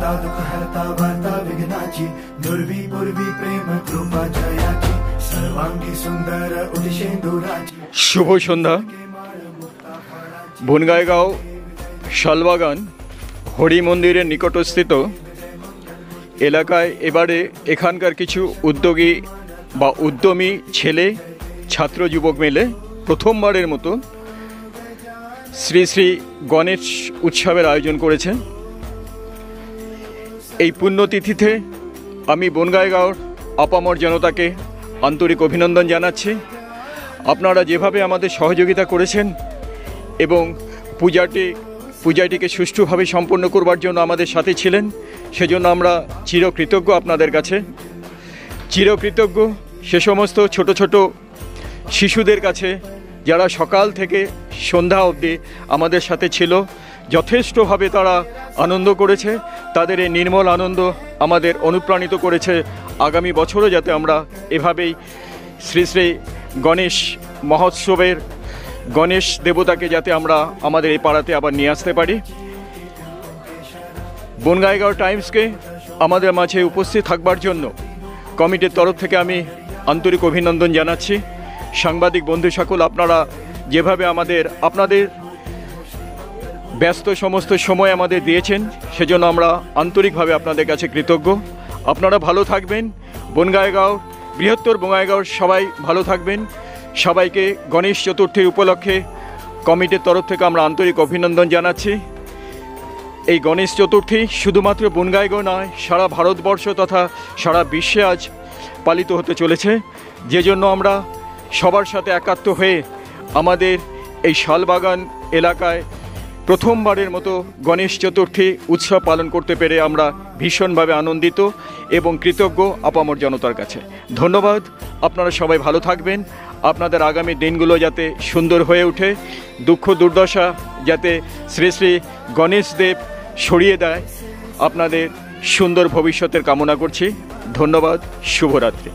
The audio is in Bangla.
करता दुख हरता वार्ता विघ्नाची दुर्वी पूर्वी प्रेम कृपा जयाची सर्वांगी सुंदर उदिशेंदुराची। शुभ सन्ध्या। बनगाईगाँव शालबागान हरि मंदिर निकटस्थित एलाकाय एबारे एखानकार किछु उद्योगी बा उद्यमी छेले छात्र युवक मिले प्रथमबारेर मतो श्री श्री गणेश उत्सवेर आयोजन करेছে। এই पुण्यतिथिते आमी बनगाईगाँव आपामर जनताके आंतरिक अभिनंदन जानाচ্ছি। আপনারা যেভাবে আমাদের সহযোগিতা করেছেন এবং পূজাটিকে সুষ্ঠুভাবে সম্পন্ন করবার জন্য আমাদের সাথে ছিলেন, সেজন্য আমরা চিরকৃতজ্ঞ আপনাদের কাছে। চিরকৃতজ্ঞ সে সমস্ত ছোট ছোট শিশুদের কাছে যারা সকাল থেকে সন্ধ্যা অবধি আমাদের সাথে ছিল, যথেষ্টভাবে তারা আনন্দ করেছে। তাদের এই নির্মল আনন্দ আমাদের অনুপ্রাণিত করেছে আগামী বছরও যাতে আমরা এভাবেই শ্রী শ্রী গণেশ মহোৎসবের গণেশ দেবতাকে যাতে আমরা আমাদের এই পাড়াতে আবার নিয়ে আসতে পারি। বনগাইগাঁও টাইমসকে আমাদের মাঝে উপস্থিত থাকবার জন্য কমিটির তরফ থেকে আমি আন্তরিক অভিনন্দন জানাচ্ছি। সাংবাদিক বন্ধু সকল, আপনারা যেভাবে আপনাদের ব্যস্ত সমস্ত সময় আমাদের দিয়েছেন, সেজন্য আমরা আন্তরিকভাবে আপনাদের কাছে কৃতজ্ঞ। আপনারা ভালো থাকবেন। বনগাইগাঁও বৃহত্তর বনগাইগাঁওর সবাই ভালো থাকবেন। সবাইকে গণেশ চতুর্থীর উপলক্ষে কমিটির তরফ থেকে আমরা আন্তরিক অভিনন্দন জানাচ্ছি। এই গণেশ চতুর্থী শুধুমাত্র বনগাইগাঁও নয়, সারা ভারতবর্ষ তথা সারা বিশ্বে আজ পালিত হতে চলেছে। যে জন্য আমরা সবার সাথে একাত্ম হয়ে আমাদের এই শালবাগান এলাকায় প্রথমবারের মতো গণেশ চতুর্থী উৎসব পালন করতে পেরে আমরা ভীষণভাবে আনন্দিত এবং কৃতজ্ঞ আপামর জনতার কাছে। ধন্যবাদ। আপনারা সবাই ভালো থাকবেন। আপনাদের আগামী দিনগুলো যাতে সুন্দর হয়ে ওঠে, দুঃখ দুর্দশা যাতে শ্রী শ্রী গণেশ দেব সরিয়ে দেয়, আপনাদের সুন্দর ভবিষ্যতের কামনা করছি। ধন্যবাদ। শুভরাত্রি।